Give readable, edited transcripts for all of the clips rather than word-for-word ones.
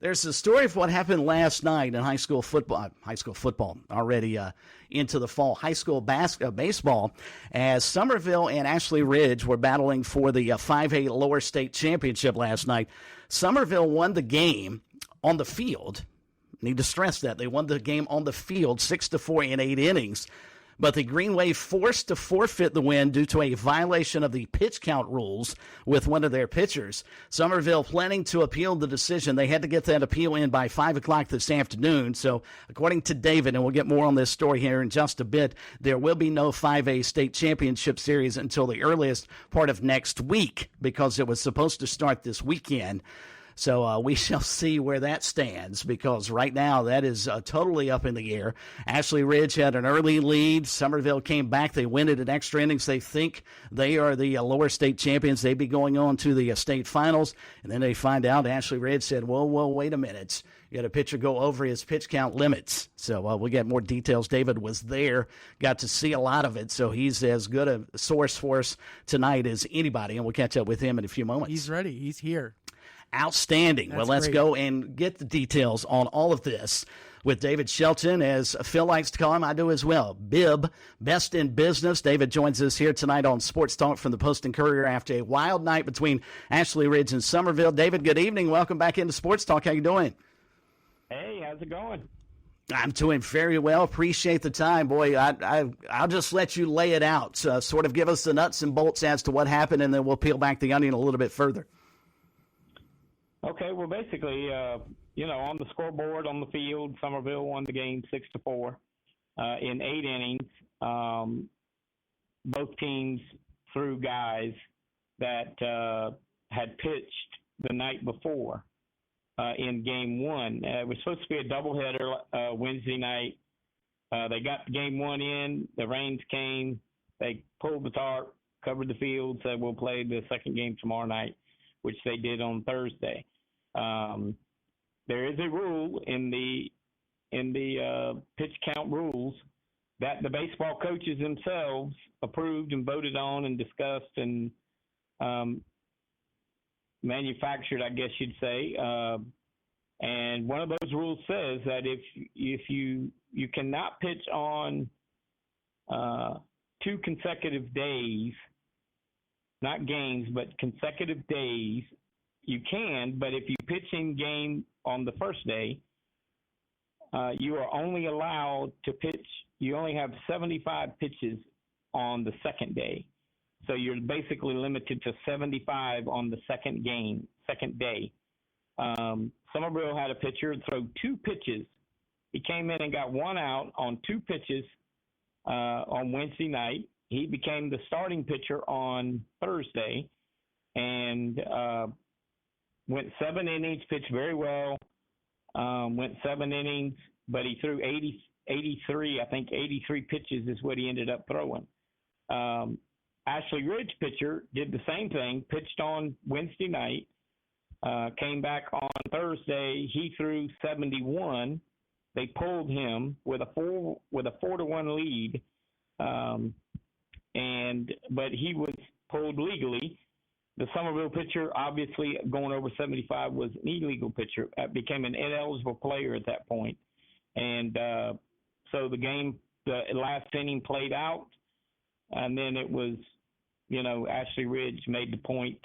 There's a story of what happened last night in high school football already into the fall. High school baseball, as Somerville and Ashley Ridge were battling for the 5A lower state championship last night. Somerville won the game on the field. Need to stress that. They won the game on the field 6-4 in 8 innings. But the Green Wave forced to forfeit the win due to a violation of the pitch count rules with one of their pitchers. Somerville planning to appeal the decision. They had to get that appeal in by 5 o'clock this afternoon. So according to David, and we'll get more on this story here in just a bit, there will be no 5A state championship series until the earliest part of next week because it was supposed to start this weekend. So we shall see where that stands because right now that is totally up in the air. Ashley Ridge had an early lead. Somerville came back. They win it in extra innings. They think they are the lower state champions. They'd be going on to the state finals. And then they find out Ashley Ridge said, whoa, wait a minute. You had a pitcher go over his pitch count limits. So we'll get more details. David was there, got to see a lot of it. So he's as good a source for us tonight as anybody. And we'll catch up with him in a few moments. He's ready. He's here. Outstanding. That's well, let's great. go and get the details on all of this with David Shelton, as Phil likes to call him. I do as well. Bib, best in business. David joins us here tonight on Sports Talk from the Post and Courier after a wild night between Ashley Ridge and Somerville. David, good evening. Welcome back into Sports Talk. How you doing? Hey, how's it going? I'm doing very well. Appreciate the time. Boy, I'll just let you lay it out. Sort of give us the nuts and bolts as to what happened, and then we'll peel back the onion a little bit further. Okay, well, basically, on the scoreboard on the field, Somerville won the game 6-4 in 8 innings. Both teams threw guys that had pitched the night before in game 1. It was supposed to be a doubleheader Wednesday night. They got game 1 in. The rains came. They pulled the tarp, covered the field, said we'll play the second game tomorrow night, which they did on Thursday. There is a rule in the pitch count rules that the baseball coaches themselves approved and voted on and discussed and manufactured, I guess you'd say. And one of those rules says that if you cannot pitch on 2 consecutive days, not games, but consecutive days, you can, but if you pitch in game on the first day, you are only allowed to pitch, you only have 75 pitches on the second day. So you're basically limited to 75 on the second day. Somerville had a pitcher throw 2 pitches. He came in and got 1 out on 2 pitches on Wednesday night. He became the starting pitcher on Thursday and went 7 innings, pitched very well, went 7 innings, but he threw 83 pitches is what he ended up throwing. Ashley Ridge pitcher did the same thing, pitched on Wednesday night, came back on Thursday. He threw 71. They pulled him with a 4-1 lead, but he was pulled legally. The Somerville pitcher, obviously going over 75, was an illegal pitcher. Became an ineligible player at that point. And so the last inning played out, and then it was, Ashley Ridge made the point,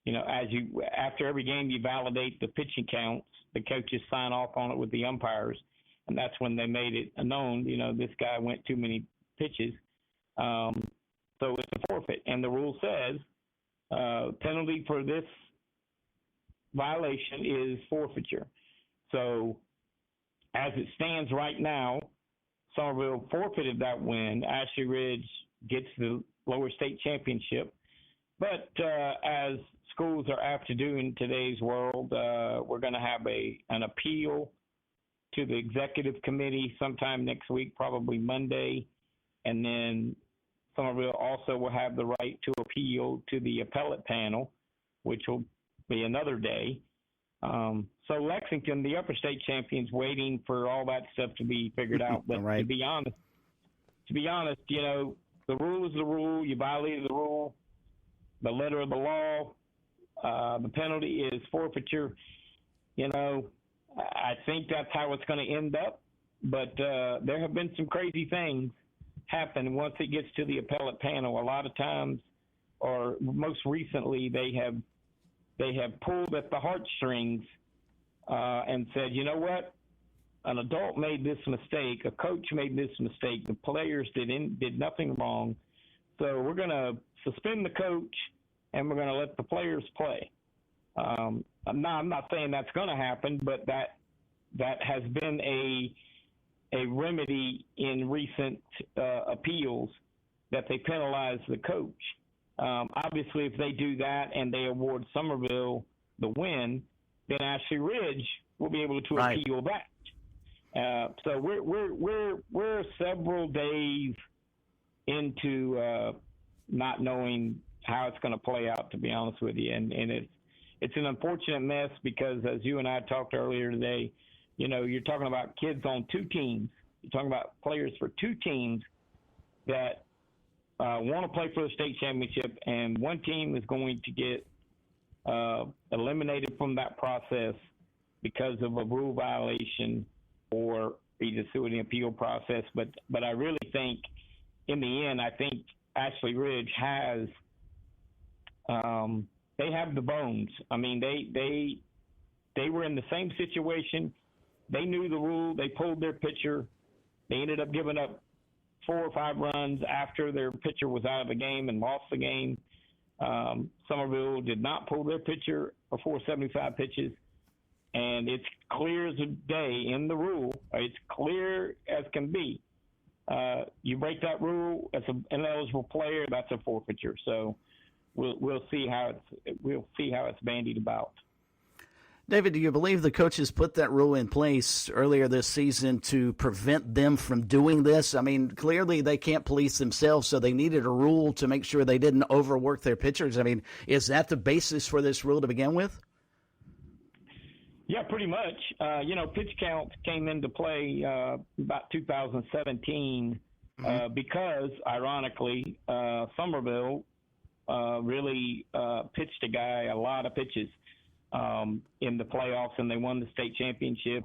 after every game you validate the pitching counts, the coaches sign off on it with the umpires, and that's when they made it known, this guy went too many pitches. So it's a forfeit. And the rule says, penalty for this violation is forfeiture. So as it stands right now, Somerville forfeited that win. Ashley Ridge gets the lower state championship. But as schools are apt to do in today's world, we're going to have an appeal to the executive committee sometime next week, probably Monday. And then Somerville also will have the right to appeal to the appellate panel, which will be another day. So Lexington, the upper state champions, waiting for all that stuff to be figured out. But right. to be honest, the rule is the rule. You violated the rule, the letter of the law. The penalty is forfeiture. you know, I think that's how it's going to end up. But there have been some crazy things happen once it gets to the appellate panel. A lot of times, or most recently, they have pulled at the heartstrings and said, you know what? An adult made this mistake. A coach made this mistake. The players did nothing wrong. So we're going to suspend the coach, and we're going to let the players play. I'm not saying that's going to happen, but that has been a remedy in recent appeals, that they penalize the coach. Obviously, if they do that and they award Somerville the win, then Ashley Ridge will be able to appeal that. So we're several days into not knowing how it's going to play out, to be honest with you, and it's an unfortunate mess because, as you and I talked earlier today, you know, you're talking about kids on two teams. You're talking about players for two teams that want to play for the state championship, and one team is going to get eliminated from that process because of a rule violation or be through an appeal process. But I really think, in the end, I think Ashley Ridge has they have the bones. I mean, they were in the same situation. They knew the rule. They pulled their pitcher. They ended up giving up 4 or 5 runs after their pitcher was out of the game and lost the game. Somerville did not pull their pitcher before 75 pitches. And it's clear as a day in the rule. It's clear as can be. You break that rule as an ineligible player, that's a forfeiture. So we'll see how it's bandied about. David, do you believe the coaches put that rule in place earlier this season to prevent them from doing this? I mean, clearly they can't police themselves, so they needed a rule to make sure they didn't overwork their pitchers. I mean, is that the basis for this rule to begin with? Yeah, pretty much. Pitch counts came into play about 2017 because, ironically, Somerville really pitched a guy a lot of pitches in the playoffs, and they won the state championship.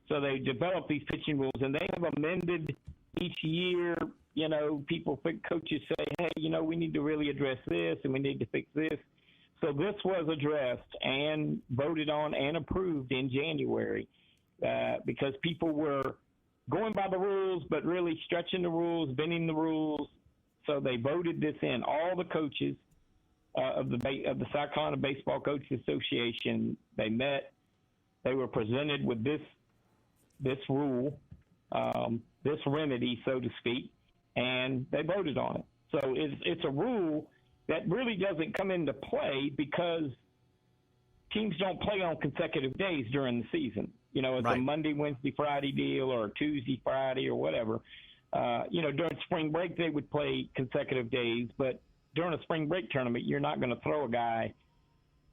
So they developed these pitching rules, and they have amended each year. You know, coaches say, hey, you know, we need to really address this, and we need to fix this. So this was addressed and voted on and approved in January because people were going by the rules, but really stretching the rules, bending the rules. So they voted this in. All the coaches of the South Carolina Baseball Coaches Association, they met. They were presented with this rule, this remedy, so to speak, and they voted on it. So it's a rule that really doesn't come into play because teams don't play on consecutive days during the season. You know, it's a Monday, Wednesday, Friday deal or a Tuesday, Friday or whatever. During spring break, they would play consecutive days, but during a spring break tournament, you're not going to throw a guy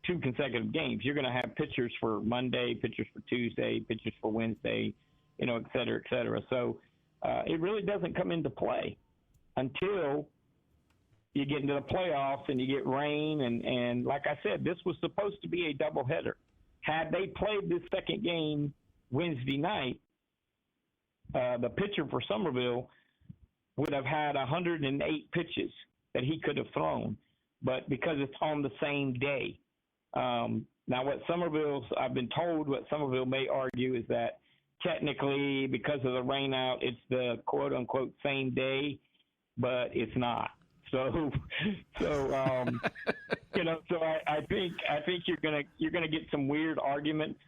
2 consecutive games. You're going to have pitchers for Monday, pitchers for Tuesday, pitchers for Wednesday, et cetera, et cetera. So it really doesn't come into play until you get into the playoffs and you get rain. And like I said, this was supposed to be a doubleheader. Had they played this second game Wednesday night, the pitcher for Somerville would have had 108 pitches that he could have thrown, but because it's on the same day. Now, I've been told what Somerville may argue is that technically, because of the rain out, it's the quote unquote same day, but it's not. So I think you're gonna get some weird arguments.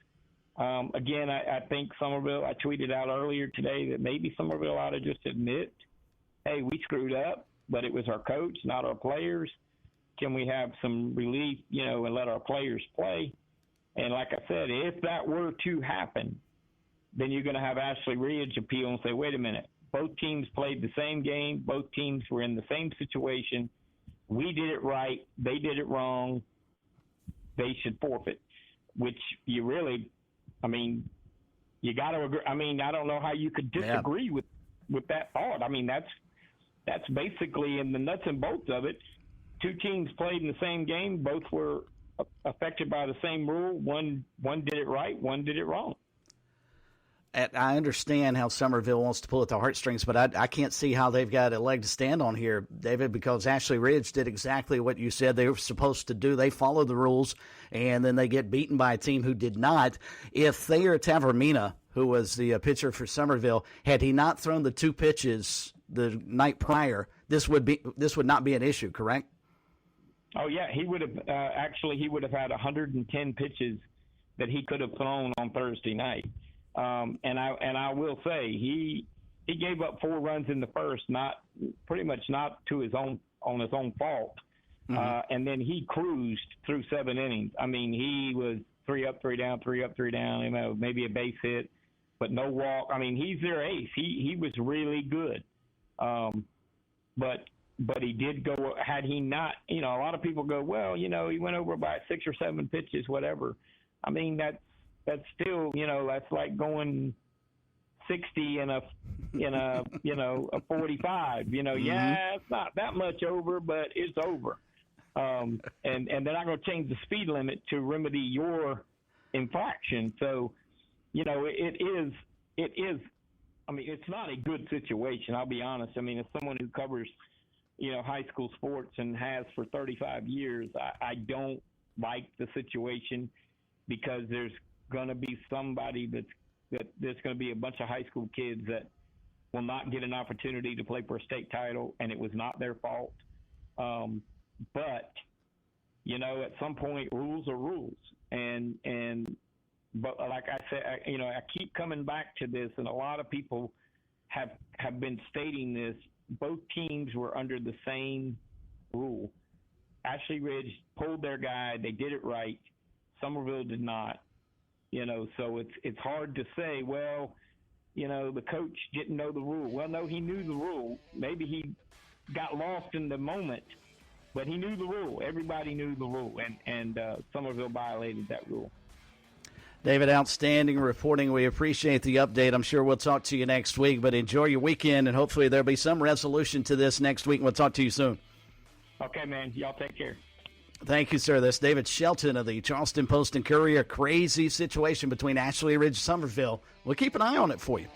Again, I think Somerville. I tweeted out earlier today that maybe Somerville ought to just admit, hey, we screwed up, but it was our coach, not our players. Can we have some relief, and let our players play? And like I said, if that were to happen, then you're going to have Ashley Ridge appeal and say, wait a minute, both teams played the same game. Both teams were in the same situation. We did it right. They did it wrong. They should forfeit, which you really, you got to agree. I don't know how you could disagree with that thought. That's basically in the nuts and bolts of it. 2 teams played in the same game. Both were affected by the same rule. One did it right, one did it wrong. I understand how Summerville wants to pull at the heartstrings, but I can't see how they've got a leg to stand on here, David, because Ashley Ridge did exactly what you said they were supposed to do. They followed the rules, and then they get beaten by a team who did not. If Thayer Tavermina, who was the pitcher for Summerville, had he not thrown the 2 pitches the night prior, this would not be an issue, correct? Oh yeah, he would have he would have had 110 pitches that he could have thrown on Thursday night. And I will say he gave up 4 runs in the first, pretty much not to his own fault. Mm-hmm. And then he cruised through 7 innings. I mean, he was 3 up, 3 down, 3 up, 3 down. You know, maybe a base hit, but no walk. I mean, he's their ace. He was really good. But he did go. Had he not, a lot of people go, well, he went over by 6 or 7 pitches, whatever. I mean, that's still, that's like going 60 in a 45. Mm-hmm. Yeah, it's not that much over, but it's over. And they're not going to change the speed limit to remedy your infraction. So, it is. I mean, it's not a good situation. I'll be honest. I mean, as someone who covers, high school sports and has for 35 years, I don't like the situation because there's going to be somebody there's going to be a bunch of high school kids that will not get an opportunity to play for a state title, and it was not their fault. But at some point, rules are rules, but like I said, I keep coming back to this, and a lot of people have been stating this. Both teams were under the same rule. Ashley Ridge pulled their guy; they did it right. Summerville did not. So it's hard to say, well, the coach didn't know the rule. Well, no, he knew the rule. Maybe he got lost in the moment, but he knew the rule. Everybody knew the rule, and Summerville violated that rule. David, outstanding reporting. We appreciate the update. I'm sure we'll talk to you next week, but enjoy your weekend, and hopefully there'll be some resolution to this next week, and we'll talk to you soon. Okay, man. Y'all take care. Thank you, sir. That's David Shelton of the Charleston Post and Courier. Crazy situation between Ashley Ridge and Summerville. We'll keep an eye on it for you.